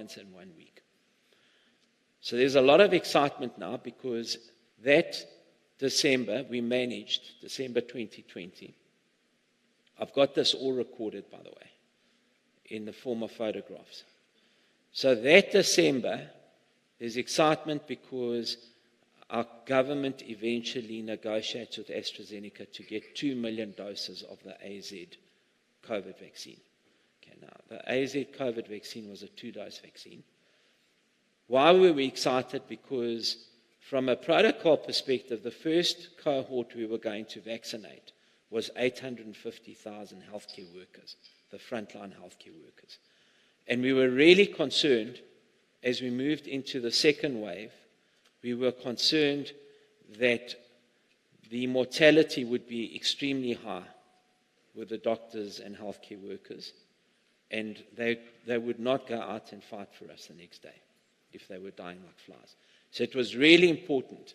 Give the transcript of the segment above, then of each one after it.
months and 1 week. So there's a lot of excitement now because that December, we managed, December 2020. I've got this all recorded, by the way, in the form of photographs. So that December, there's excitement because our government eventually negotiates with AstraZeneca to get 2 million doses of the AZ COVID vaccine. Okay, now, the AZ COVID vaccine was a 2-dose vaccine. Why were we excited? Because from a protocol perspective, the first cohort we were going to vaccinate was 850,000 healthcare workers, the frontline healthcare workers. And we were really concerned, as we moved into the second wave, we were concerned that the mortality would be extremely high with the doctors and healthcare workers, and they would not go out and fight for us the next day if they were dying like flies. So it was really important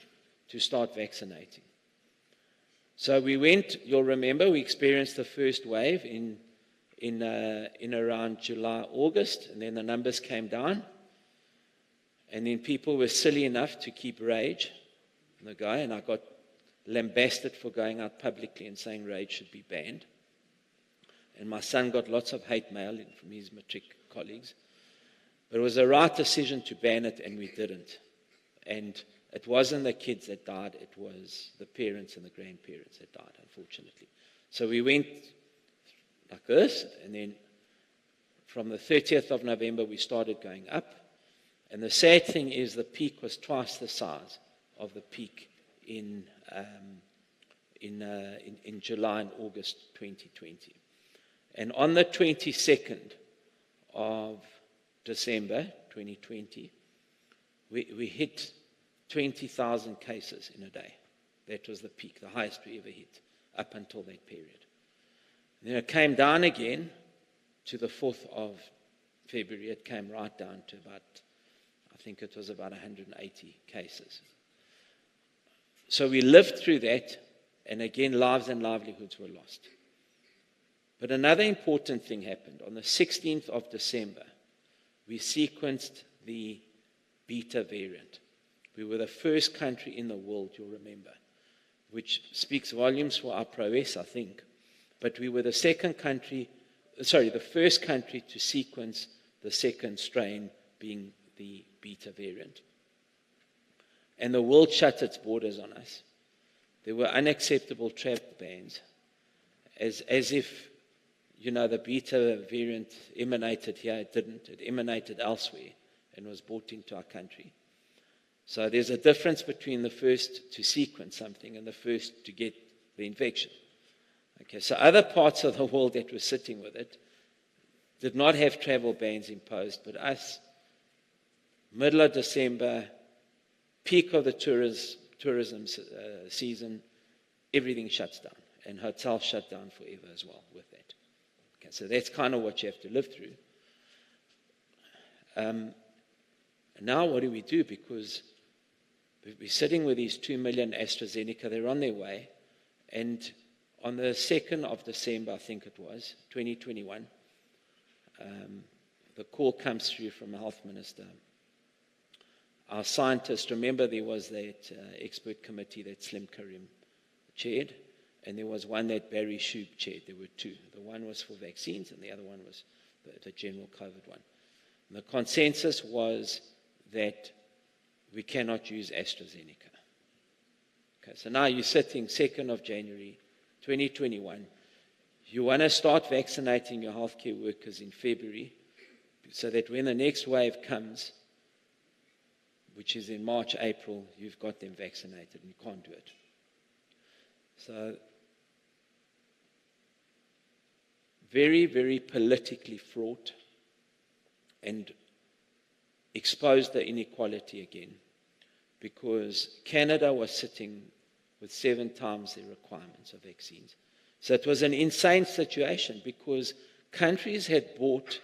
to start vaccinating. So we went, you'll remember, we experienced the first wave in around July, August, and then the numbers came down. And then people were silly enough to keep rage on the guy, and I got lambasted for going out publicly and saying rage should be banned. And my son got lots of hate mail from his matric colleagues. But it was the right decision to ban it, and we didn't. And it wasn't the kids that died, it was the parents and the grandparents that died, unfortunately. So we went like this, and then from the 30th of November, we started going up. And the sad thing is the peak was twice the size of the peak in July and August 2020. And on the 22nd of December 2020, we hit 20,000 cases in a day. That was the peak, the highest we ever hit up until that period. And then it came down again to the 4th of February. It came right down to about, I think it was about 180 cases. So we lived through that, and again, lives and livelihoods were lost. But another important thing happened. On the 16th of December, we sequenced the beta variant. We were the first country in the world, you'll remember, which speaks volumes for our prowess, I think. But we were the first country to sequence the second strain, being the beta variant. And the world shut its borders on us. There were unacceptable travel bans, as if, the beta variant emanated here. It didn't. It emanated elsewhere and was brought into our country. So there's a difference between the first to sequence something and the first to get the infection. Okay, so other parts of the world that were sitting with it did not have travel bans imposed, but us, middle of December, peak of the tourism season, everything shuts down, and hotels shut down forever as well with that. Okay, so that's kind of what you have to live through. Now what do we do? Because we're sitting with these 2 million AstraZeneca, they're on their way, and on the 2nd of December, I think it was, 2021, the call comes through from the health minister. Our scientists, remember there was that expert committee that Slim Karim chaired, and there was one that Barry Shube chaired. There were two. The one was for vaccines, and the other one was the general COVID one. And the consensus was that we cannot use AstraZeneca. Okay, so now you're sitting 2nd of January, 2021. You want to start vaccinating your healthcare workers in February so that when the next wave comes, which is in March, April, you've got them vaccinated, and you can't do it. So, very, very politically fraught, and exposed the inequality again, because Canada was sitting with 7 times the requirements of vaccines. So it was an insane situation, because countries had bought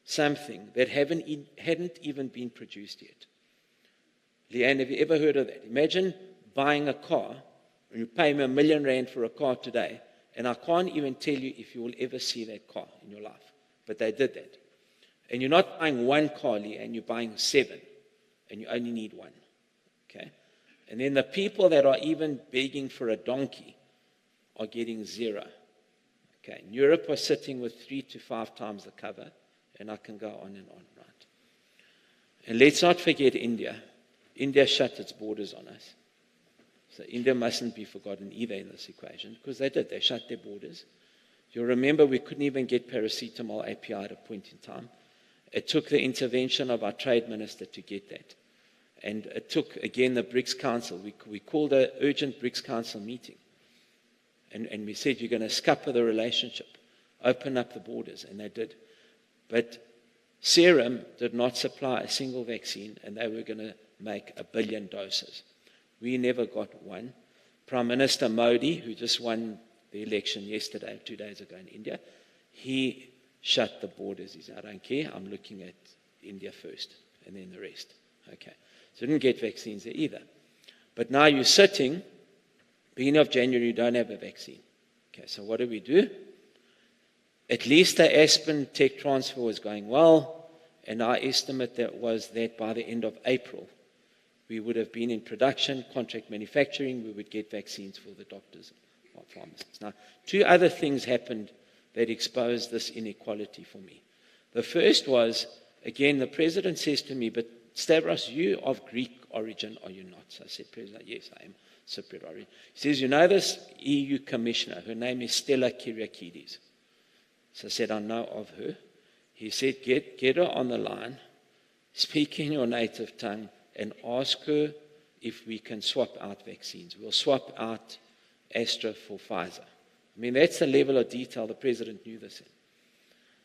something that hadn't even been produced yet. Leanne, have you ever heard of that? Imagine buying a car, and you pay me R1 million for a car today, and I can't even tell you if you will ever see that car in your life. But they did that. And you're not buying one Carly, and you're buying 7, and you only need 1. Okay? And then the people that are even begging for a donkey are getting 0. Okay? In Europe are sitting with 3 to 5 times the cover, and I can go on and on, right? And let's not forget India. India shut its borders on us. So India mustn't be forgotten either in this equation, because they did. They shut their borders. You'll remember we couldn't even get paracetamol API at a point in time. It took the intervention of our trade minister to get that. And it took, again, the BRICS Council. We called an urgent BRICS Council meeting. And we said, you're going to scupper the relationship, open up the borders, and they did. But Serum did not supply a single vaccine, and they were going to make 1 billion doses. We never got one. Prime Minister Modi, who just won the election yesterday, 2 days ago in India, he shut the borders. He said, I don't care, I'm looking at India first, and then the rest. Okay. So didn't get vaccines there either. But now you're sitting, beginning of January, you don't have a vaccine. Okay, so what do? At least the Aspen tech transfer was going well, and our estimate that was that by the end of April, we would have been in production, contract manufacturing, we would get vaccines for the doctors and pharmacists. Now, 2 other things happened that exposed this inequality for me. The first was, again, the president says to me, but Stavros, you of Greek origin, are you not? So I said, President, yes, I am Cypriot origin. He says, you know this EU commissioner, her name is Stella Kyriakides. So I said, I know of her. He said, get her on the line, speak in your native tongue, and ask her if we can swap out vaccines. We'll swap out Astra for Pfizer. I mean, that's the level of detail the president knew this in.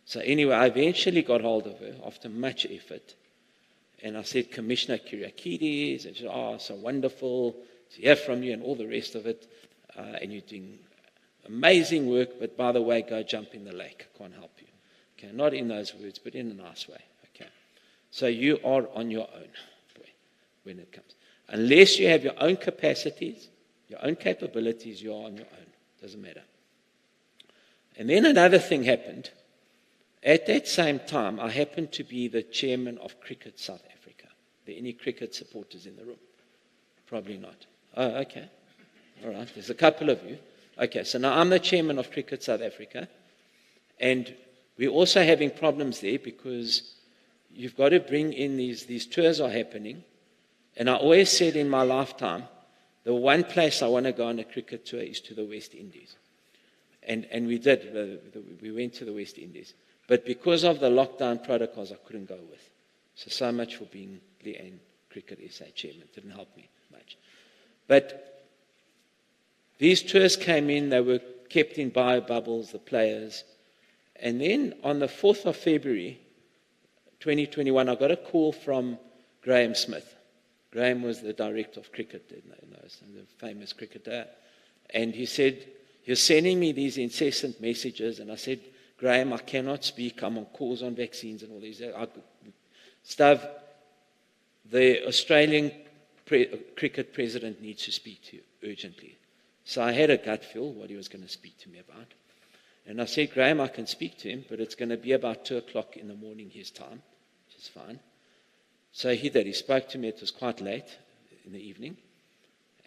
So anyway, I eventually got hold of her after much effort. And I said, Commissioner Kyriakides, and she said, oh, so wonderful to hear from you and all the rest of it. And you're doing amazing work, but by the way, go jump in the lake. I can't help you. Okay, not in those words, but in a nice way. Okay. So you are on your own when it comes. Unless you have your own capacities, your own capabilities, you're on your own. Doesn't matter. And then another thing happened. At that same time, I happened to be the chairman of Cricket South Africa. Are there any cricket supporters in the room? Probably not. Oh, okay. All right. There's a couple of you. Okay, so now I'm the chairman of Cricket South Africa. And we're also having problems there because you've got to bring in these tours are happening. And I always said in my lifetime, the one place I want to go on a cricket tour is to the West Indies. And we did. We went to the West Indies. But because of the lockdown protocols, I couldn't go with. So much for being Leanne Cricket SA chairman. It didn't help me much. But these tours came in. They were kept in bio bubbles, the players. And then on the 4th of February, 2021, I got a call from Graham Smith. Graham was the director of cricket, the famous cricketer. And he said, you're sending me these incessant messages. And I said, Graham, I cannot speak. I'm on calls on vaccines and all these. Stav, the Australian cricket president needs to speak to you urgently. So I had a gut feel what he was going to speak to me about. And I said, Graham, I can speak to him, but it's going to be about 2 o'clock in the morning his time, which is fine. So he did. He spoke to me. It was quite late in the evening.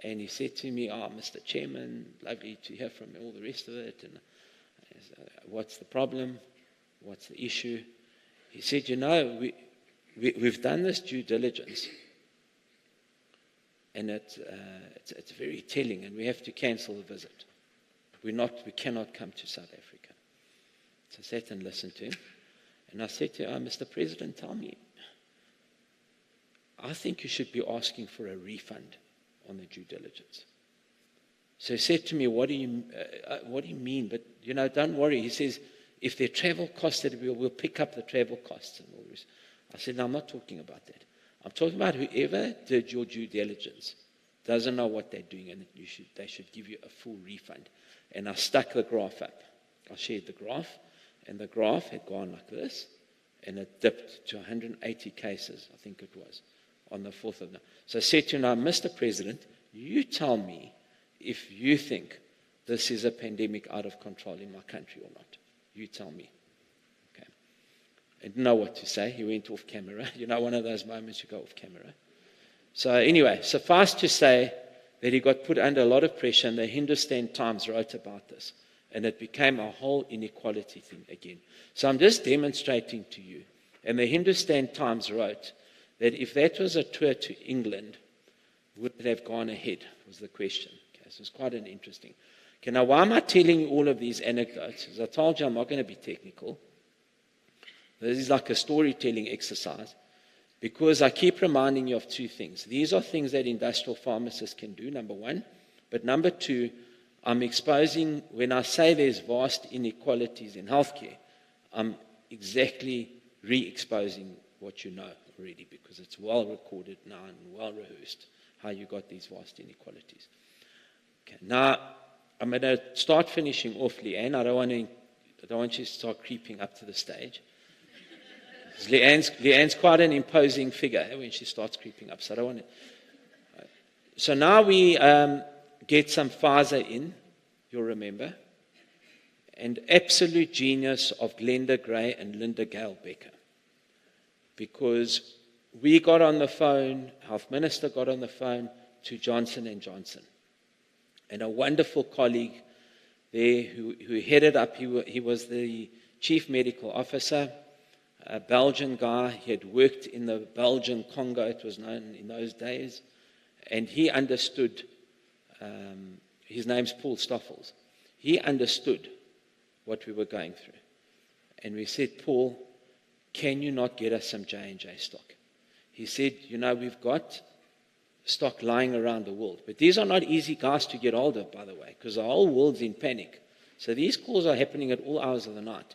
And he said to me, Mr. Chairman, lovely to hear from you, all the rest of it. And I said, what's the problem? What's the issue? He said, we've done this due diligence. And it's very telling, and we have to cancel the visit. We cannot come to South Africa. So I sat and listened to him. And I said to him, Mr. President, tell me, I think you should be asking for a refund on the due diligence. So he said to me, what do you mean? But, don't worry. He says, if there are travel costs, we'll pick up the travel costs and all this. I said, no, I'm not talking about that. I'm talking about whoever did your due diligence doesn't know what they're doing, and they should give you a full refund. And I stuck the graph up. I shared the graph, and the graph had gone like this, and it dipped to 180 cases, I think it was, on the 4th of November. So I said to him, now, Mr. President, you tell me if you think this is a pandemic out of control in my country or not. You tell me. Okay. He didn't know what to say. He went off camera. You know, one of those moments you go off camera. So anyway, suffice to say that he got put under a lot of pressure, and the Hindustan Times wrote about this. And it became a whole inequality thing again. So I'm just demonstrating to you. And the Hindustan Times wrote that if that was a tour to England, would it have gone ahead, was the question. Okay, so it's quite an interesting. Okay, now why am I telling you all of these anecdotes? As I told you, I'm not going to be technical. This is like a storytelling exercise, because I keep reminding you of two things. These are things that industrial pharmacists can do, number one. But number two, I'm exposing, when I say there's vast inequalities in healthcare, I'm exactly re-exposing what you know already, because it's well recorded now and well rehearsed how you got these vast inequalities. Okay, now I'm going to start finishing off, Leanne. I don't want you to start creeping up to the stage. Leanne's quite an imposing figure when she starts creeping up, so I don't want to. So now we get some Pfizer in, you'll remember, and absolute genius of Glenda Gray and Linda Gale Becker, because we got on the phone, Health Minister got on the phone to Johnson & Johnson, and a wonderful colleague there who headed up, he was the Chief Medical Officer, a Belgian guy. He had worked in the Belgian Congo, it was known in those days, and he understood. His name's Paul Stoffels. He understood what we were going through. And we said, Paul, can you not get us some J&J stock? He said, you know, we've got stock lying around the world. But these are not easy guys to get hold of, by the way, because the whole world's in panic. So these calls are happening at all hours of the night.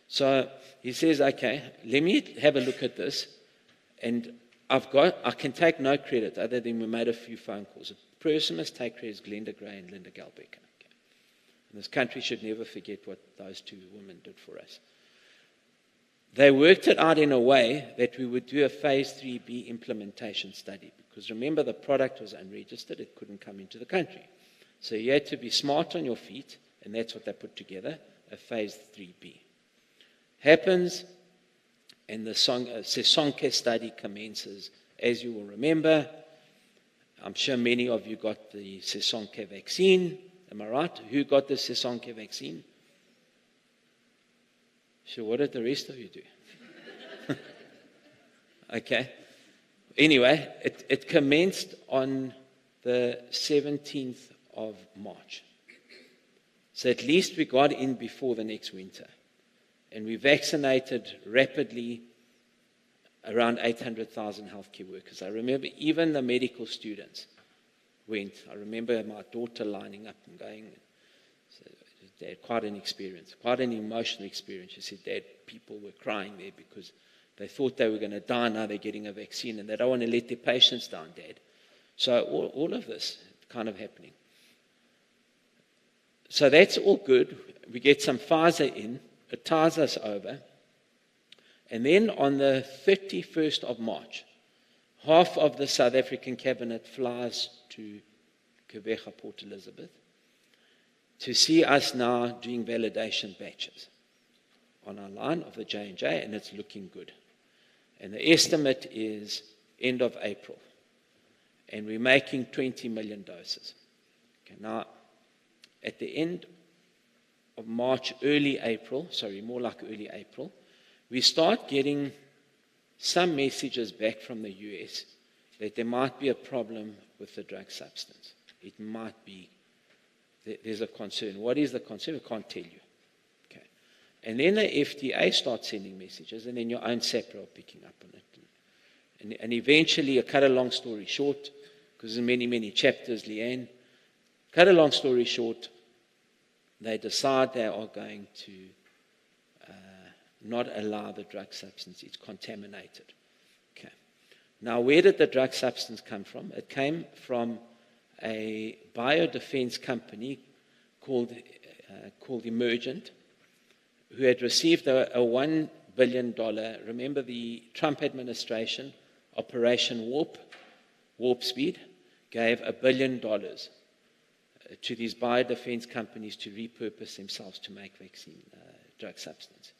So he says, okay, let me have a look at this. And I can take no credit other than we made a few phone calls. The person must take credit is Glenda Gray and Linda Gale Becker. Okay. And this country should never forget what those two women did for us. They worked it out in a way that we would do a phase 3B implementation study, because remember, the product was unregistered, it couldn't come into the country. So you had to be smart on your feet, and that's what they put together, a phase 3B. Happens, and the Sesonke study commences, as you will remember. I'm sure many of you got the Sesonke vaccine. Am I right? Who got the Sesonke vaccine? So what did the rest of you do? Okay. Anyway, it commenced on the 17th of March. So at least we got in before the next winter. And we vaccinated rapidly around 800,000 healthcare workers. I remember even the medical students went. I remember my daughter lining up and going. So they had quite an experience, quite an emotional experience. She said, Dad, people were crying there because they thought they were going to die. Now they're getting a vaccine and they don't want to let their patients down, Dad. So all of this kind of happening. So that's all good. We get some Pfizer in. It ties us over. And then on the 31st of March, half of the South African cabinet flies to Quebec, Port Elizabeth, to see us now doing validation batches on our line of the J&J, and it's looking good. And the estimate is end of April. And we're making 20 million doses. Okay, now, at the end of March, early April, we start getting some messages back from the US that there might be a problem with the drug substance. It might be, there's a concern. What is the concern? I can't tell you. Okay. And then the FDA starts sending messages, and then your own SAAPI are picking up on it. And eventually, cut a long story short, because there's many, many chapters, Leanne, cut a long story short, they decide they are going to not allow the drug substance. It's contaminated. Okay. Now, where did the drug substance come from? It came from a biodefense company called Emergent, who had received a $1 billion, remember the Trump administration, Operation Warp Speed, gave $1 billion to these biodefense companies to repurpose themselves to make vaccine drug substance.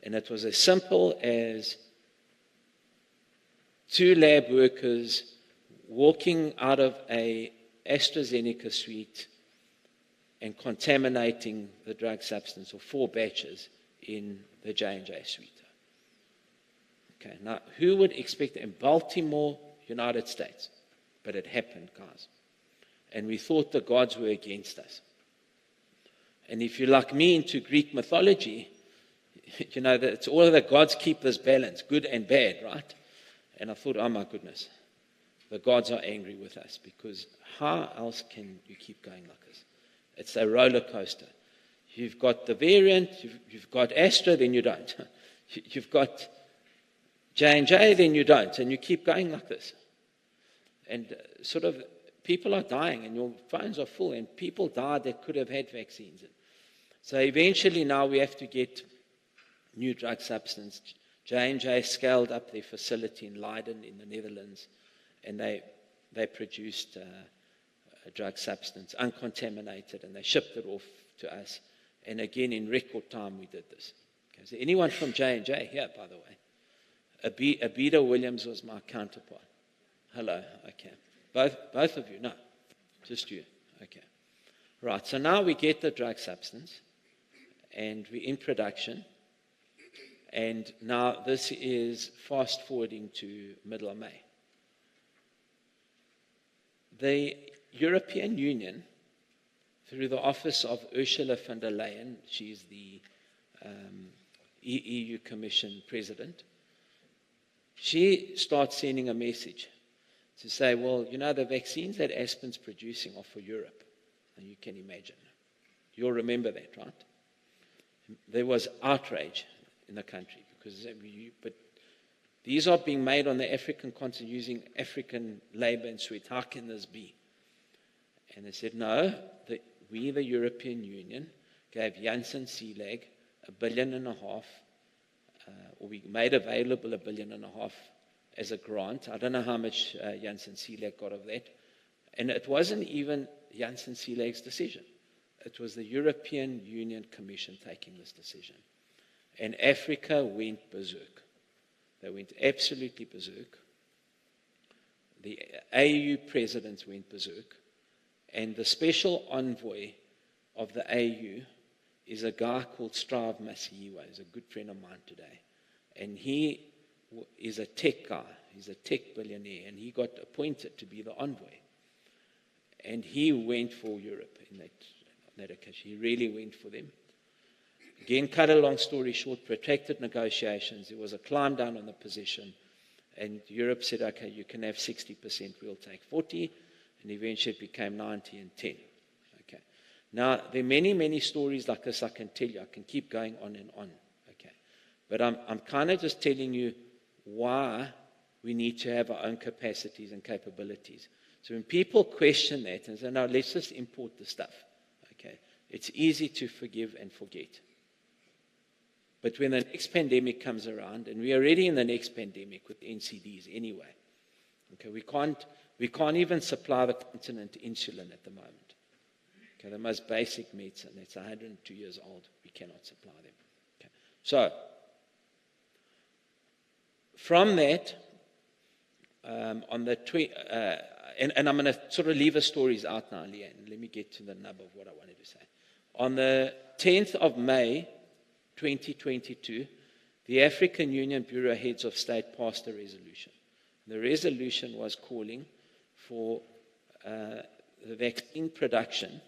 And it was as simple as 2 lab workers walking out of a AstraZeneca suite and contaminating the drug substance, or 4 batches in the J&J suite. Okay, now who would expect it in Baltimore, United States? But it happened, guys. And we thought the gods were against us. And if you're like me into Greek mythology, you know that it's all of the gods keep this balance, good and bad, right? And I thought, oh my goodness, the gods are angry with us, because how else can you keep going like this? It's a roller coaster. You've got the variant, you've got Astra, then you don't. You've got J&J, then you don't, and you keep going like this. And sort of people are dying, and your phones are full, and people died that could have had vaccines. So eventually now we have to get new drug substance. J&J scaled up their facility in Leiden in the Netherlands, and they produced a drug substance, uncontaminated, and they shipped it off to us. And again, in record time, we did this. Okay, so anyone from J&J here, by the way? Abida Williams was my counterpart. Hello, okay. Both of you? No, just you. Okay. Right, so now we get the drug substance, and we're in production. And now this is fast forwarding to middle of May. The European Union, through the office of Ursula von der Leyen, she's the EU Commission President, she starts sending a message to say, well, you know, the vaccines that Aspen's producing are for Europe. And you can imagine. You'll remember that, right? There was outrage in the country, but these are being made on the African continent using African labor and sweat. How can this be? And they said, no, we, the European Union, gave Janssen Seelag $1.5 billion, or we made available $1.5 billion as a grant. I don't know how much Janssen Seelag got of that. And it wasn't even Janssen Seelag's decision. It was the European Union Commission taking this decision. And Africa went berserk. They went absolutely berserk. The AU presidents went berserk. And the special envoy of the AU is a guy called STRAVOS. He's a good friend of mine today. And he is a tech guy. He's a tech billionaire. And he got appointed to be the envoy. And he went for Europe in that occasion. He really went for them. Again, cut a long story short, protracted negotiations. There was a climb down on the position. And Europe said, okay, you can have 60%, we'll take 40%. And eventually it became 90 and 10. Okay. Now, there are many, many stories like this I can tell you. I can keep going on and on. Okay. But I'm kind of just telling you why we need to have our own capacities and capabilities. So when people question that and say, no, let's just import the stuff. Okay. It's easy to forgive and forget. But when the next pandemic comes around, and we're already in the next pandemic with NCDs anyway, okay, we can't even supply the continent insulin at the moment. Okay, the most basic medicine, that's 102 years old, we cannot supply them. Okay. So, from that, and I'm going to sort of leave the stories out now, Leanne. Let me get to the nub of what I wanted to say. On the 10th of May, 2022, the African Union Bureau Heads of State passed a resolution. The resolution was calling for the vaccine production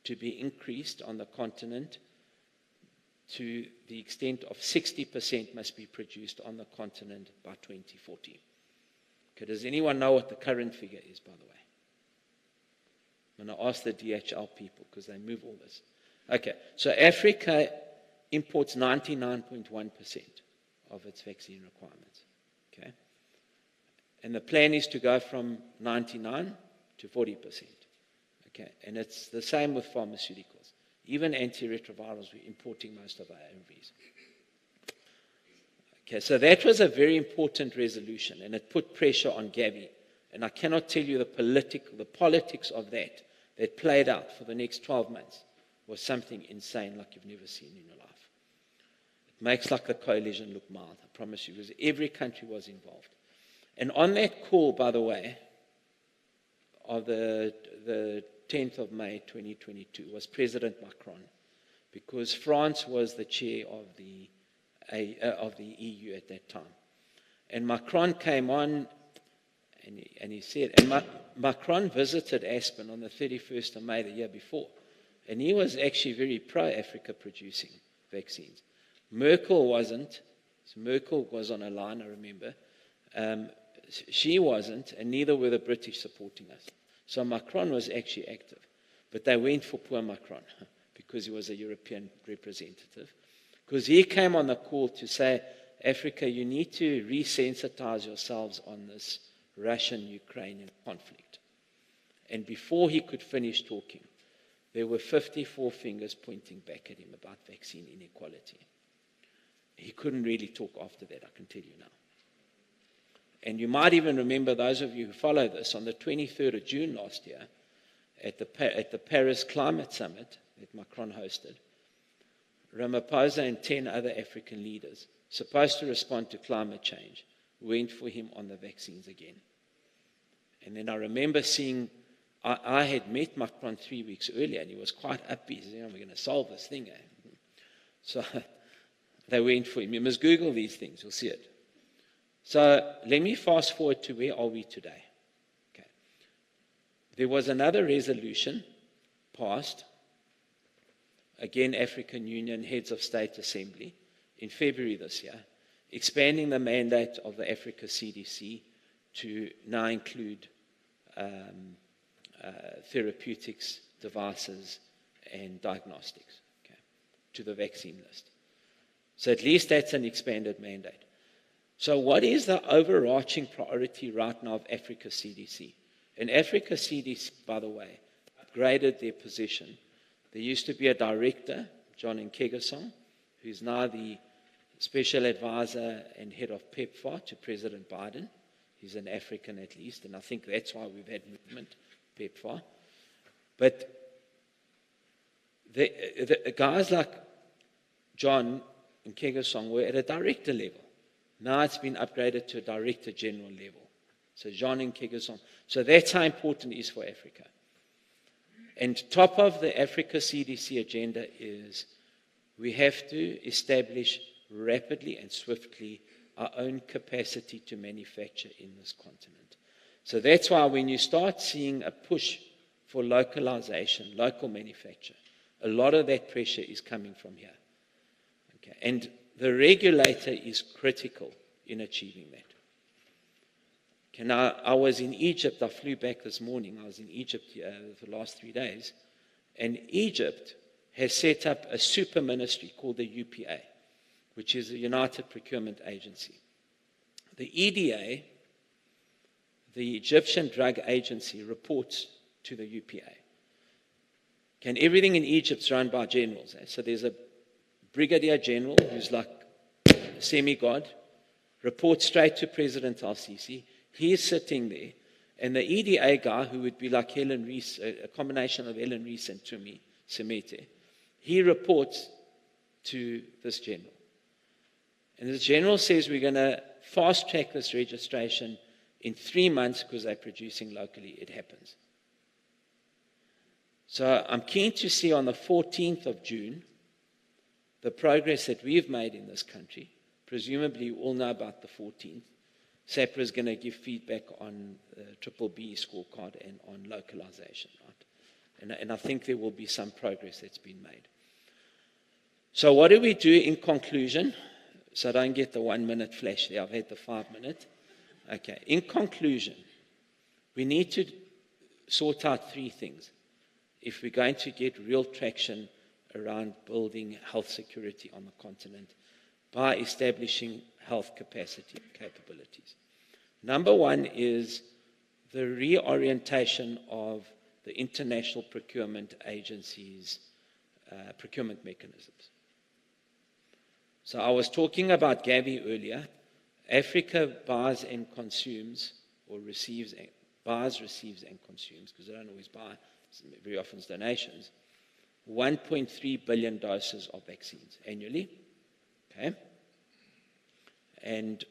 to be increased on the continent to the extent of 60% must be produced on the continent by 2040. Okay, does anyone know what the current figure is, by the way? I'm going to ask the DHL people because they move all this. Okay, so Africa imports 99.1% of its vaccine requirements. Okay? And the plan is to go from 99 to 40%. Okay? And it's the same with pharmaceuticals. Even antiretrovirals, we're importing most of our ARVs. Okay, so that was a very important resolution, and it put pressure on Gavi. And I cannot tell you the politics of that played out for the next 12 months was something insane like you've never seen in your life. makes like the coalition look mild, I promise you, because every country was involved. And on that call, by the way, of the 10th of May 2022 was President Macron, because France was the chair of the EU at that time. And Macron came on and he said, and Macron visited Aspen on the 31st of May the year before, and he was actually very pro-Africa producing vaccines. Merkel wasn't. So Merkel was on a line, I remember. She wasn't, and neither were the British supporting us. So Macron was actually active. But they went for poor Macron because he was a European representative. Because he came on the call to say, Africa, you need to resensitize yourselves on this Russian-Ukrainian conflict. And before he could finish talking, there were 54 fingers pointing back at him about vaccine inequality. He couldn't really talk after that, I can tell you now. And you might even remember, those of you who follow this, on the 23rd of June last year, at the Paris Climate Summit that Macron hosted, Ramaphosa and 10 other African leaders, supposed to respond to climate change, went for him on the vaccines again. And then I remember seeing, I had met Macron 3 weeks earlier, and he was quite upbeat. He said, we're going to solve this thing. So they went for him. You must Google these things, you'll see it. So let me fast forward to where are we today. Okay. There was another resolution passed, again, African Union Heads of State Assembly, in February this year, expanding the mandate of the Africa CDC to now include therapeutics, devices, and diagnostics, okay, to the vaccine list. So at least that's an expanded mandate. So what is the overarching priority right now of Africa CDC? And Africa CDC, by the way, upgraded their position. There used to be a director, John Nkegasong, who's now the special advisor and head of PEPFAR to President Biden. He's an African at least, and I think that's why we've had movement, PEPFAR. But the guys like John Nkegasong were at a director level. Now it's been upgraded to a director general level. So John Nkegasong. So that's how important it is for Africa. And top of the Africa CDC agenda is we have to establish rapidly and swiftly our own capacity to manufacture in this continent. So that's why when you start seeing a push for localization, local manufacture, a lot of that pressure is coming from here. Okay. And the regulator is critical in achieving that. Okay, now, I was in Egypt. I flew back this morning. I was in Egypt for the last 3 days. And Egypt has set up a super ministry called the UPA, which is the United Procurement Agency. The EDA, the Egyptian Drug Agency, reports to the UPA. And everything in Egypt is run by generals. So there's a brigadier general who's like a semi-god, reports straight to President al-Sisi. He's sitting there. And the EDA guy, who would be like Helen Rees, a combination of Helen Rees and Tumi Semete, he reports to this general. And the general says, we're going to fast-track this registration in 3 months because they're producing locally. It happens. So I'm keen to see on the 14th of June the progress that we've made in this country. Presumably you all know about the 14th. SAPRA is going to give feedback on the BBB scorecard and on localization. Right? And I think there will be some progress that's been made. So what do we do in conclusion? So don't get the 1 minute flash there. I've had the 5 minute. Okay. In conclusion, we need to sort out 3 things if we're going to get real traction around building health security on the continent by establishing health capacity and capabilities. Number 1 is the reorientation of the international procurement agencies' procurement mechanisms. So I was talking about Gavi earlier. Africa buys and consumes, or buys, receives, and consumes, because they don't always buy, very often it's donations, 1.3 billion doses of vaccines annually. Okay? And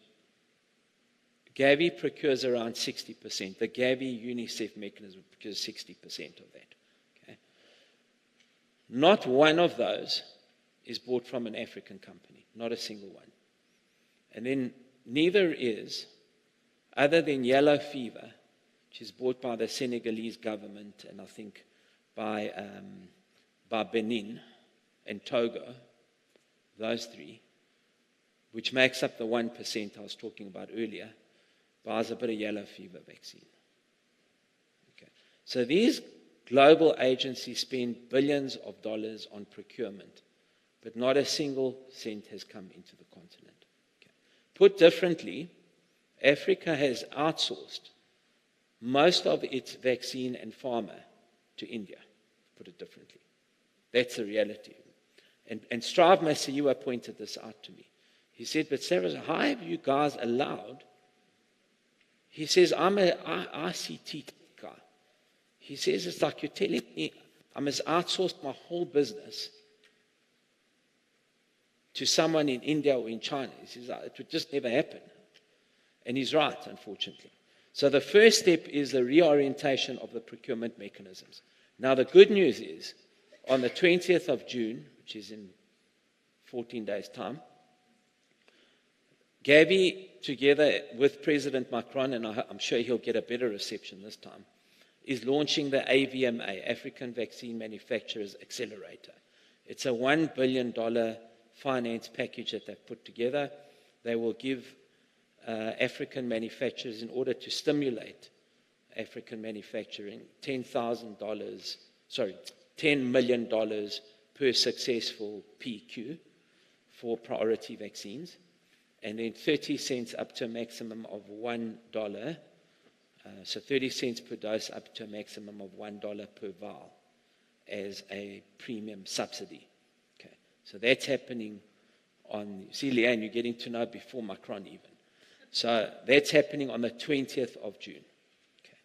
Gavi procures around 60%. The Gavi UNICEF mechanism procures 60% of that. Okay? Not one of those is bought from an African company, not a single one. And then neither is, other than yellow fever, which is bought by the Senegalese government and I think by Benin and Togo, those three, which makes up the 1% I was talking about earlier, buys a bit of yellow fever vaccine. Okay. So these global agencies spend billions of dollars on procurement, but not a single cent has come into the continent. Okay. Put differently, Africa has outsourced most of its vaccine and pharma to India, put it differently. That's the reality. And Strav Masiyiwa pointed this out to me. He said, but Sarah, how have you guys allowed? He says, I'm an ICT guy. He says, it's like you're telling me I'm has outsourced my whole business to someone in India or in China. He says, it would just never happen. And he's right, unfortunately. So the first step is the reorientation of the procurement mechanisms. Now, the good news is, on the 20th of June, which is in 14 days' time, Gavi, together with President Macron, and I'm sure he'll get a better reception this time, is launching the AVMA, African Vaccine Manufacturers Accelerator. It's a $1 billion finance package that they've put together. They will give African manufacturers, in order to stimulate African manufacturing, $10 million per successful PQ for priority vaccines, and then 30 cents up to a maximum of $1, so 30 cents per dose up to a maximum of $1 per vial as a premium subsidy. Okay, so that's happening on, see, Leanne, you're getting to know before Macron even. So that's happening on the 20th of June. Okay.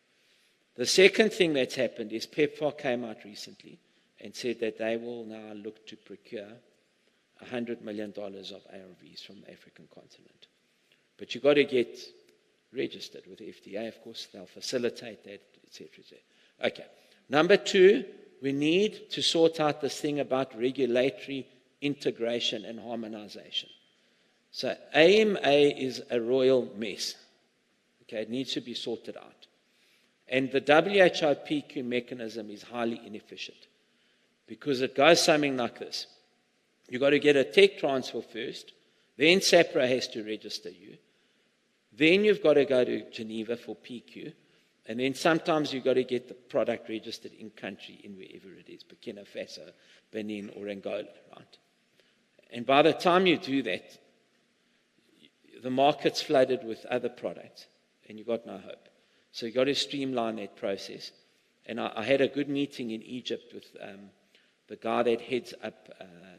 The second thing that's happened is PEPFAR came out recently and said that they will now look to procure $100 million of ARVs from the African continent. But you've got to get registered with the FDA, of course. They'll facilitate that, etc. Okay. Number two, we need to sort out this thing about regulatory integration and harmonization. So AMA is a royal mess. Okay, it needs to be sorted out. And the WHO PQ mechanism is highly inefficient because it goes something like this. You've got to get a tech transfer first, then SAPRA has to register you, then you've got to go to Geneva for PQ, and then sometimes you've got to get the product registered in country, in wherever it is, Burkina Faso, Benin, or Angola, right? And by the time you do that, the market's flooded with other products, and you've got no hope. So you've got to streamline that process. And I had a good meeting in Egypt with the guy that heads up,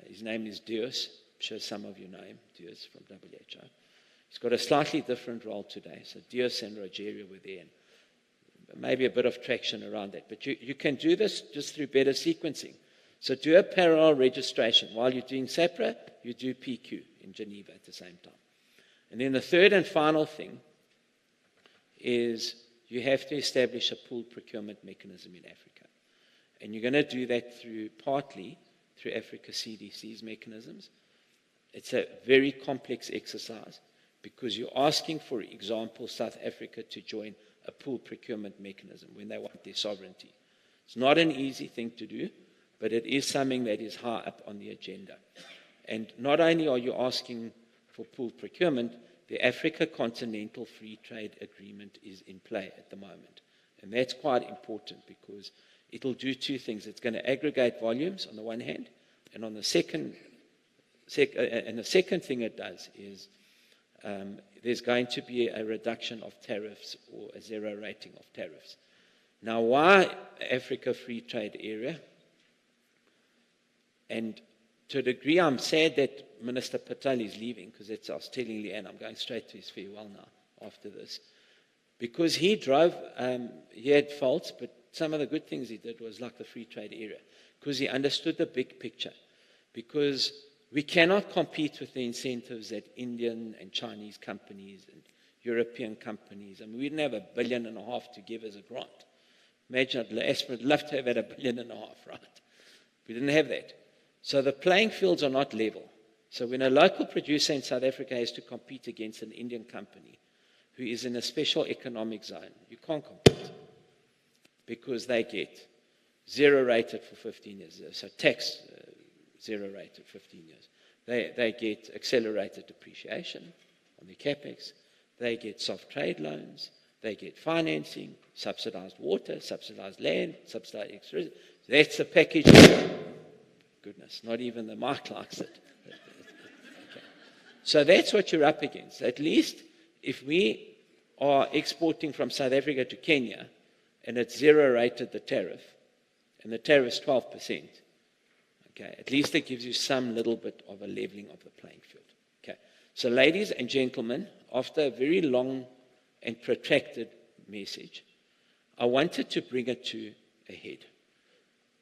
his name is Dios. I'm sure some of you know him, Dios from WHO. He's got a slightly different role today. So Dios and Rogerio were there, and maybe a bit of traction around that. But you can do this just through better sequencing. So do a parallel registration. While you're doing SAPRA, you do PQ in Geneva at the same time. And then the third and final thing is you have to establish a pooled procurement mechanism in Africa. And you're going to do that partly through Africa CDC's mechanisms. It's a very complex exercise because you're asking, for example, South Africa to join a pooled procurement mechanism when they want their sovereignty. It's not an easy thing to do, but it is something that is high up on the agenda. And not only are you asking for pooled procurement, the Africa Continental Free Trade Agreement is in play at the moment. And that's quite important because it'll do two things. It's going to aggregate volumes on the one hand, and on the second thing it does is there's going to be a reduction of tariffs or a zero rating of tariffs. Now, why Africa Free Trade Area? And to a degree, I'm sad that Minister Patel is leaving, because I was telling Leanne, I'm going straight to his farewell now after this. Because he drove, he had faults, but some of the good things he did was like the free trade area, because he understood the big picture. Because We cannot compete with the incentives that Indian and Chinese companies and European companies, and we didn't have $1.5 billion to give as a grant. Imagine, I'd love to have had $1.5 billion, right? We didn't have that. So the playing fields are not level. So when a local producer in South Africa has to compete against an Indian company who is in a special economic zone, you can't compete because they get zero rated for 15 years. So tax zero rated 15 years. They get accelerated depreciation on their capex. They get soft trade loans. They get financing, subsidized water, subsidized land, subsidized electricity. That's the package. Goodness, not even the mic likes it. Okay. So that's what you're up against. At least if we are exporting from South Africa to Kenya and it's zero rated the tariff, and the tariff is 12%, okay, at least it gives you some little bit of a leveling of the playing field. Okay. So ladies and gentlemen, after a very long and protracted message, I wanted to bring it to a head.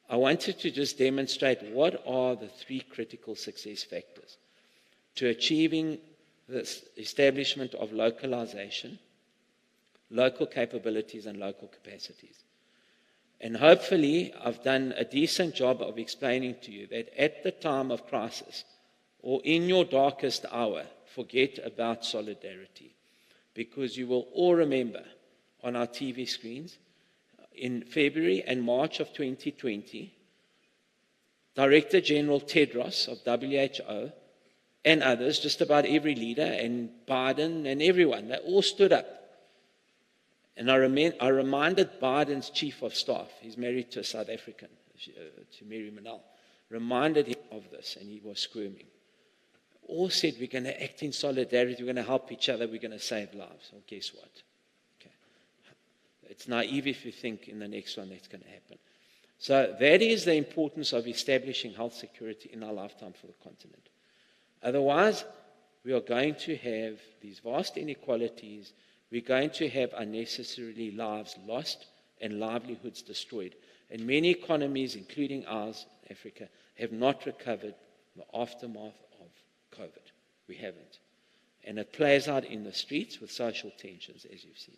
I wanted to just demonstrate what are the 3 critical success factors to achieving this establishment of localization, local capabilities, and local capacities. And hopefully, I've done a decent job of explaining to you that at the time of crisis, or in your darkest hour, forget about solidarity. Because you will all remember on our TV screens, in February and March of 2020, Director General Tedros of WHO and others, just about every leader, and Biden and everyone, they all stood up. And I reminded Biden's chief of staff, he's married to a South African, to Mary Manal, reminded him of this, and he was squirming. All said, we're going to act in solidarity, we're going to help each other, we're going to save lives. Well, guess what? Okay. It's naive if you think in the next one that's going to happen. So that is the importance of establishing health security in our lifetime for the continent. Otherwise, we are going to have these vast inequalities, we're going to have unnecessarily lives lost and livelihoods destroyed. And many economies, including ours, Africa, have not recovered the aftermath of COVID. We haven't. And it plays out in the streets with social tensions, as you've seen.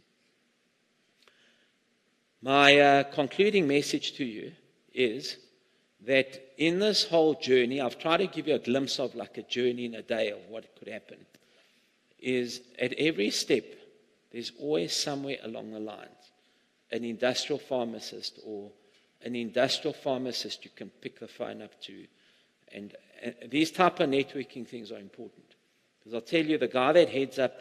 My concluding message to you is that in this whole journey, I've tried to give you a glimpse of like a journey in a day of what could happen, is at every step, there's always somewhere along the lines an industrial pharmacist or an industrial pharmacist you can pick the phone up to. And these type of networking things are important. Because I'll tell you, the guy that heads up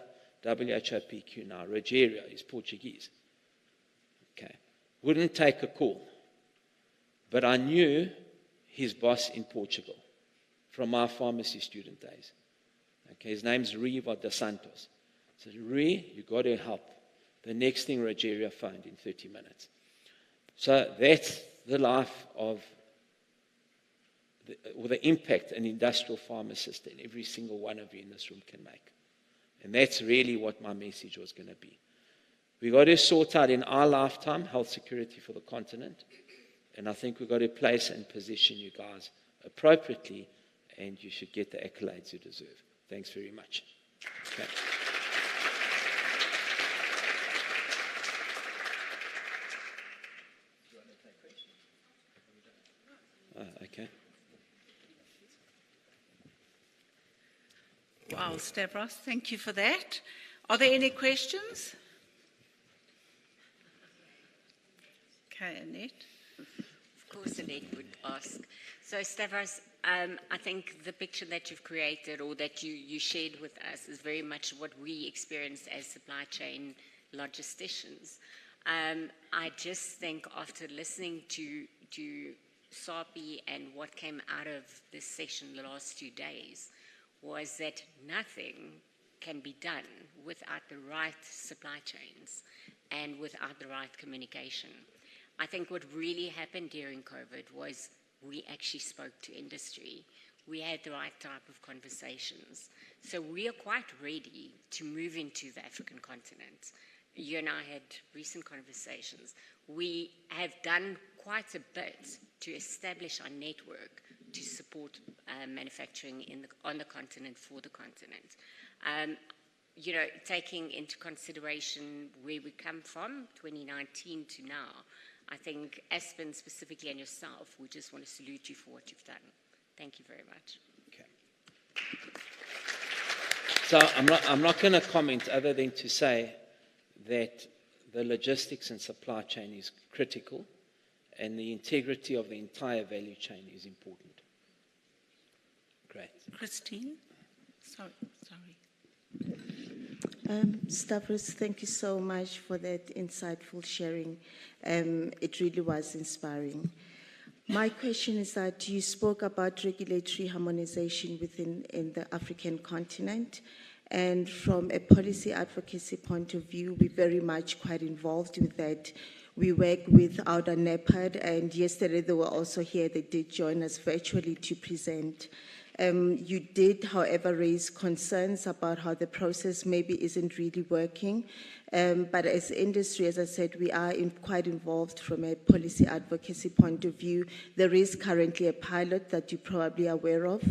WHOPQ now, Rogério, is Portuguese. Okay. Wouldn't take a call. But I knew his boss in Portugal from my pharmacy student days. Okay. His name's Rui dos Santos. I said, Rui, you got to help. The next thing Rogério phoned in 30 minutes. So that's the life of the impact an industrial pharmacist and every single one of you in this room can make. And that's really what my message was going to be. We've got to sort out in our lifetime health security for the continent. And I think we've got to place and position you guys appropriately, and you should get the accolades you deserve. Thanks very much. Okay. Okay. Wow, Stavros, thank you for that. Are there any questions? Okay, Annette. Of course, Annette would ask. So, Stavros, I think the picture that you've created or that you shared with us is very much what we experience as supply chain logisticians. I just think after listening to SAAPI and what came out of this session the last 2 days was that nothing can be done without the right supply chains and without the right communication. I think what really happened during COVID was we actually spoke to industry. We had the right type of conversations. So we are quite ready to move into the African continent. You and I had recent conversations. We have done quite a bit to establish our network to support manufacturing on the continent for the continent. Taking into consideration where we come from, 2019 to now, I think Aspen specifically and yourself, we just want to salute you for what you've done. Thank you very much. Okay. So I'm not going to comment other than to say that the logistics and supply chain is critical and the integrity of the entire value chain is important. Great. Christine? Sorry. Stavros, thank you so much for that insightful sharing. It really was inspiring. My question is that you spoke about regulatory harmonization within the African continent, and from a policy advocacy point of view, we're very much quite involved with that. We work with Outer NEPAD, and yesterday they were also here. They did join us virtually to present. You did, however, raise concerns about how the process maybe isn't really working. But as industry, as I said, we are quite involved from a policy advocacy point of view. There is currently a pilot that you're probably aware of,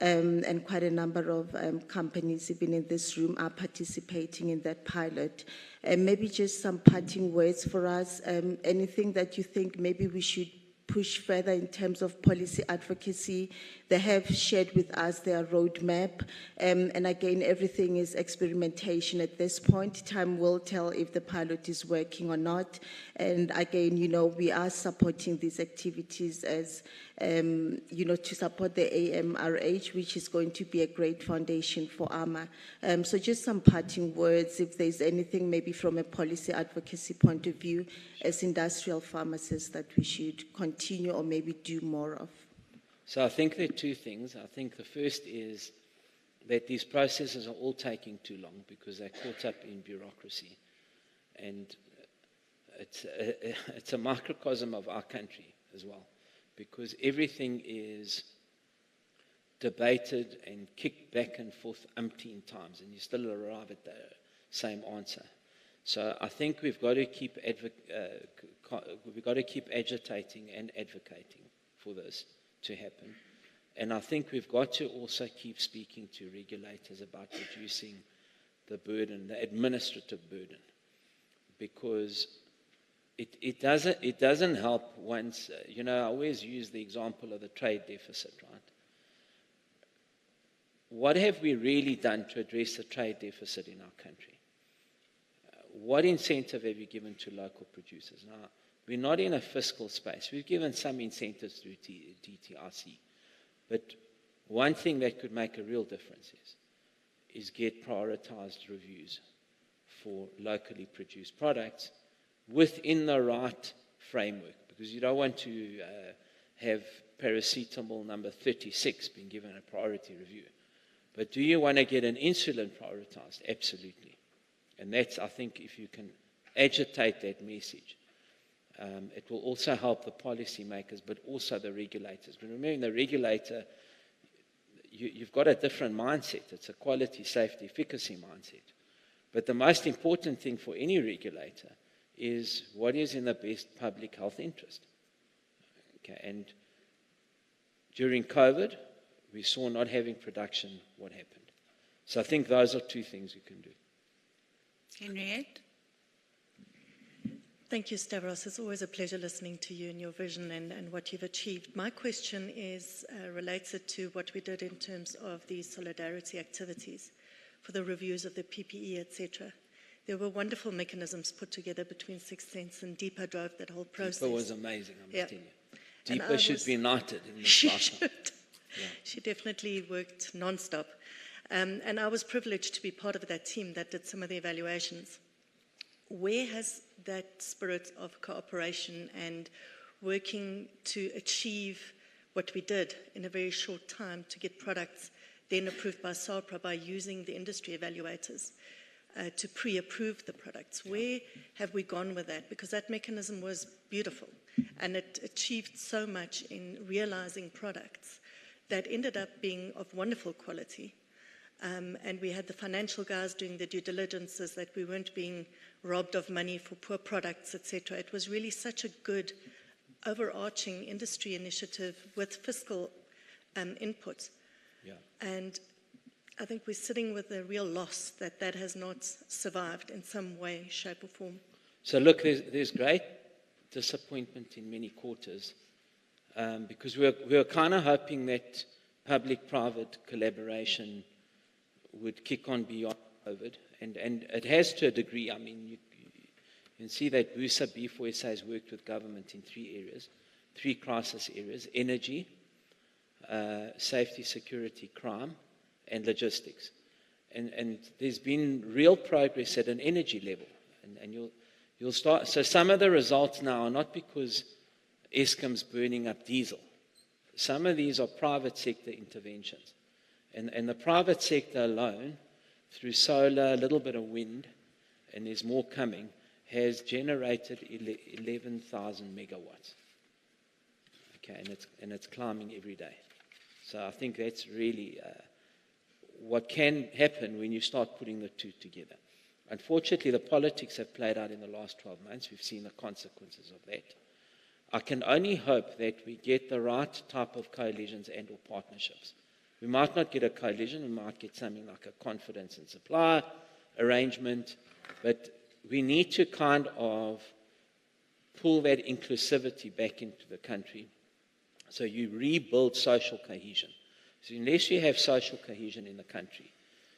and quite a number of companies, even in this room, are participating in that pilot. Maybe just some parting words for us, anything that you think maybe we should push further in terms of policy advocacy. They have shared with us their roadmap, and again, everything is experimentation at this point. Time will tell if the pilot is working or not, and again, we are supporting these activities as to support the AMRH, which is going to be a great foundation for AMA. So just some parting words, if there's anything maybe from a policy advocacy point of view as industrial pharmacists that we should continue or maybe do more of. So I think there are two things. I think the first is that these processes are all taking too long because they're caught up in bureaucracy. And it's a microcosm of our country as well, because everything is debated and kicked back and forth umpteen times, and you still arrive at the same answer. So I think we've got to keep agitating and advocating for this to happen. And I think we've got to also keep speaking to regulators about reducing the burden, the administrative burden, because it doesn't help once, I always use the example of the trade deficit, right? What have we really done to address the trade deficit in our country? What incentive have you given to local producers? Now, we're not in a fiscal space. We've given some incentives through DTRC. But one thing that could make a real difference is get prioritized reviews for locally produced products within the right framework, because you don't want to have paracetamol number 36 being given a priority review. But do you want to get an insulin prioritized? Absolutely. And that's, I think, if you can agitate that message, it will also help the policymakers, but also the regulators. But remember, the regulator, you've got a different mindset. It's a quality, safety, efficacy mindset. But the most important thing for any regulator is what is in the best public health interest. Okay, and during COVID, we saw not having production what happened. So I think those are two things you can do. Henriette? Thank you, Stavros. It's always a pleasure listening to you and your vision and what you've achieved. My question is related to what we did in terms of the solidarity activities for the reviews of the PPE, etc. There were wonderful mechanisms put together between Sixth Sense and Deepa drove that whole process. Deepa was amazing, I must tell you. And Deepa should be knighted in this She lifetime. should. Yeah. She definitely worked non-stop. And I was privileged to be part of that team that did some of the evaluations. Where has that spirit of cooperation and working to achieve what we did in a very short time to get products then approved by SAAPI by using the industry evaluators to pre-approve the products? Where have we gone with that? Because that mechanism was beautiful and it achieved so much in realizing products that ended up being of wonderful quality. And we had the financial guys doing the due diligences that we weren't being robbed of money for poor products, etc. It was really such a good overarching industry initiative with fiscal input. Yeah. And I think we're sitting with a real loss that that has not survived in some way, shape or form. So look, there's great disappointment in many quarters because we were kind of hoping that public-private collaboration would kick on beyond COVID, and it has to a degree. I mean, you can see that BUSA B4SA has worked with government in 3 areas, 3 crisis areas: energy, safety, security, crime, and logistics. And there's been real progress at an energy level, and you'll start. So some of the results now are not because Eskom's burning up diesel. Some of these are private sector interventions. And the private sector alone, through solar, a little bit of wind, and there's more coming, has generated 11,000 megawatts. Okay, and it's climbing every day. So I think that's really what can happen when you start putting the two together. Unfortunately, the politics have played out in the last 12 months. We've seen the consequences of that. I can only hope that we get the right type of coalitions and or partnerships. We might not get a coalition, we might get something like a confidence and supply arrangement, but we need to kind of pull that inclusivity back into the country so you rebuild social cohesion. So unless you have social cohesion in the country,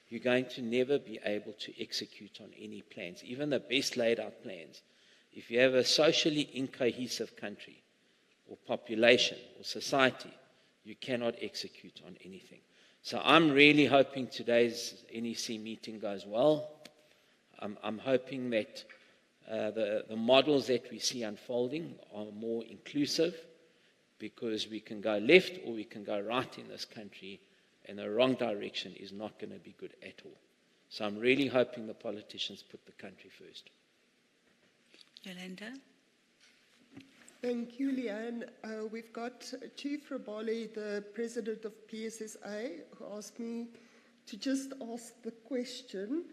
you're going to never be able to execute on any plans, even the best laid out plans. If you have a socially incohesive country or population or society, you cannot execute on anything. So I'm really hoping today's NEC meeting goes well. I'm hoping that the models that we see unfolding are more inclusive, because we can go left or we can go right in this country, and the wrong direction is not going to be good at all. So I'm really hoping the politicians put the country first. Yolanda? Thank you, Leanne. We've got Chief Raboli, the president of PSSA, who asked me to just ask the question.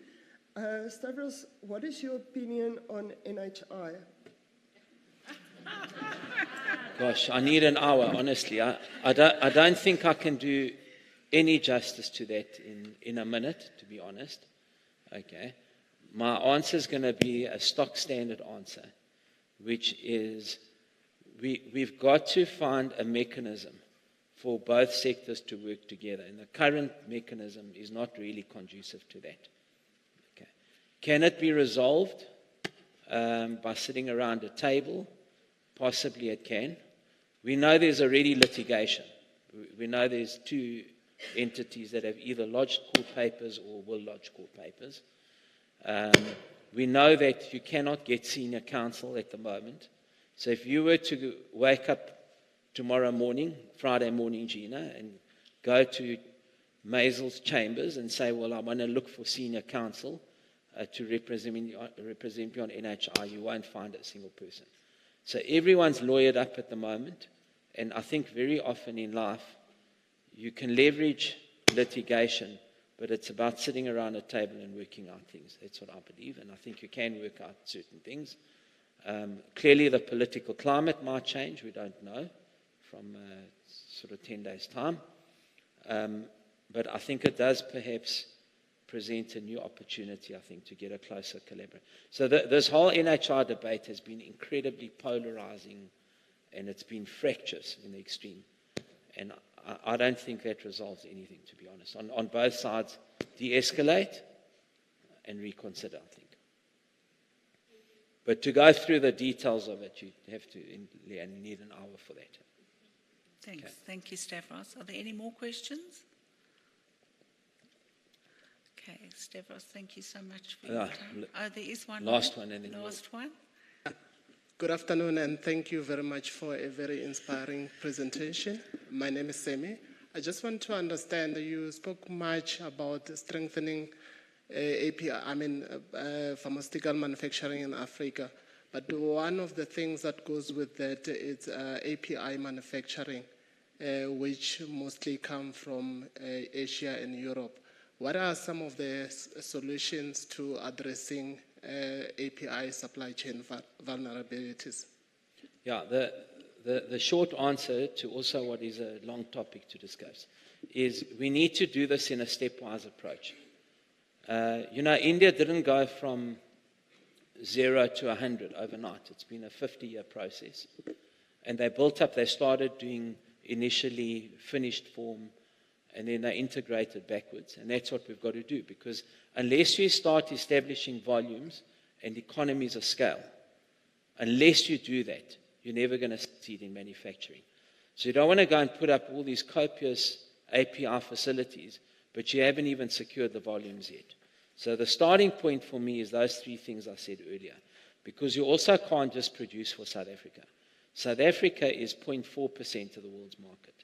Stavros, what is your opinion on NHI? Gosh, I need an hour, honestly. I don't think I can do any justice to that in a minute, to be honest. Okay. My answer is going to be a stock standard answer, which is we've got to find a mechanism for both sectors to work together. And the current mechanism is not really conducive to that. Okay. Can it be resolved by sitting around a table? Possibly it can. We know there's already litigation. We know there's 2 entities that have either lodged court papers or will lodge court papers. We know that you cannot get senior counsel at the moment. So if you were to wake up tomorrow morning, Friday morning, Gina, and go to Maisel's chambers and say, well, I want to look for senior counsel to represent me on NHI, you won't find a single person. So everyone's lawyered up at the moment, and I think very often in life you can leverage litigation, but it's about sitting around a table and working out things. That's what I believe, and I think you can work out certain things. Clearly the political climate might change, we don't know, from sort of 10 days' time. But I think it does perhaps present a new opportunity, I think, to get a closer collaboration. So this whole NHI debate has been incredibly polarizing, and it's been fractious in the extreme. And I don't think that resolves anything, to be honest. On both sides, de-escalate and reconsider, I think. But to go through the details of it, you have to need an hour for that. Thanks. Okay. Thank you, Stavros. Are there any more questions? Okay, Stavros, thank you so much for your time. Oh, there is one. Last one. And then last one. Good afternoon, and thank you very much for a very inspiring presentation. My name is Semi. I just want to understand, you spoke much about strengthening pharmaceutical manufacturing in Africa, but one of the things that goes with that is API manufacturing, which mostly come from Asia and Europe. What are some of the solutions to addressing API supply chain vulnerabilities? Yeah, the short answer to also what is a long topic to discuss is we need to do this in a stepwise approach. India didn't go from 0 to 100 overnight. It's been a 50-year process. And they started doing initially finished form, and then they integrated backwards. And that's what we've got to do, because unless you start establishing volumes and economies of scale, unless you do that, you're never going to succeed in manufacturing. So you don't want to go and put up all these copious API facilities, but you haven't even secured the volumes yet. So the starting point for me is those three things I said earlier, because you also can't just produce for South Africa. South Africa is 0.4% of the world's market.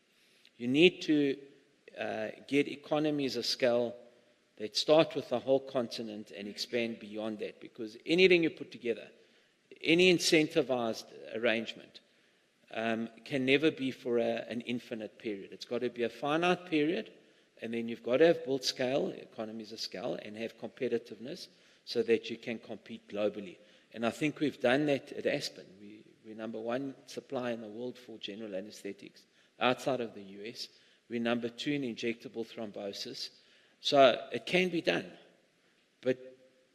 You need to get economies of scale that start with the whole continent and expand beyond that, because anything you put together, any incentivized arrangement, can never be for an infinite period. It's got to be a finite period, and then you've got to have built scale, economies of scale, and have competitiveness so that you can compete globally. And I think we've done that at Aspen. We're number one supplier in the world for general anesthetics outside of the US. We're number 2 in injectable thrombosis. So it can be done. But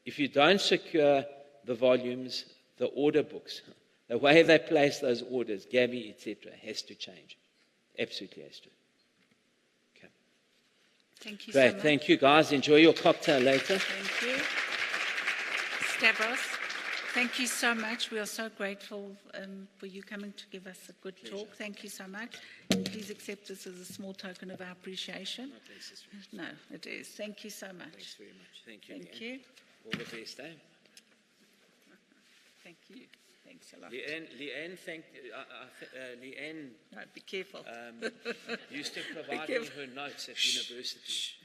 if you don't secure the volumes, the order books, the way they place those orders, Gavi, etc., has to change. Absolutely has to. Okay. Thank you Great. so much. Thank you, guys. Enjoy your cocktail later. Thank you. Stavros, thank you so much. We are so grateful for you coming to give us a good talk. Thank you so much. And please accept this as a small token of our appreciation. Not necessary. No, it is. Thank you so much. Thanks very much. Thank you. Thank Leanne. you. All the best, eh? Thank you. Thanks a lot. Leanne, Leanne No, be careful. used to provide me her notes at university.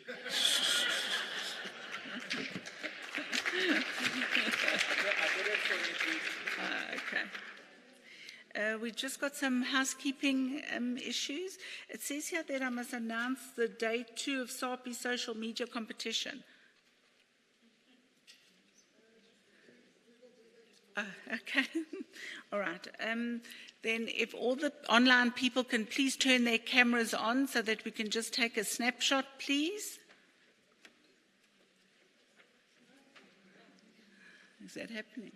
Okay. We've just got some housekeeping issues. It says here that I must announce the day 2 of SAAPI social media competition. Okay. All right. Then if all the online people can please turn their cameras on so that we can just take a snapshot, please. Is that happening?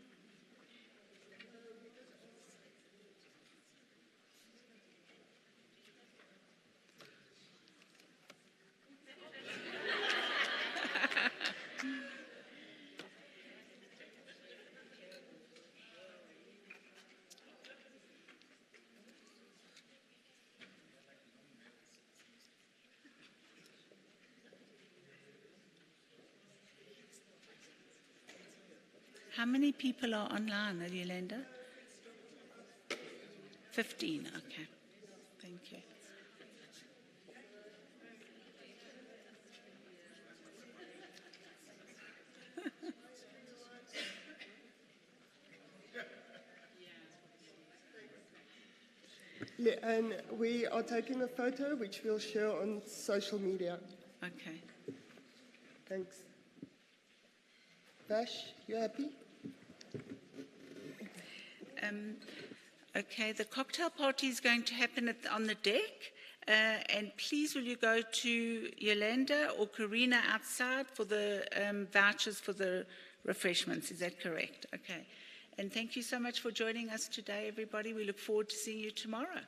How many people are online, Yolanda? 15, okay. Thank you. And we are taking a photo which we'll share on social media. Okay. Thanks. Vash, you happy? Okay, the cocktail party is going to happen on the deck. And please will you go to Yolanda or Karina outside for the vouchers for the refreshments. Is that correct? Okay. And thank you so much for joining us today, everybody. We look forward to seeing you tomorrow.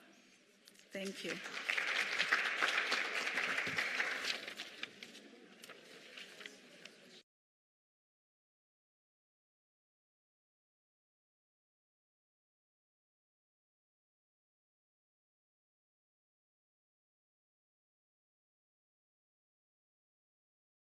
Thank you.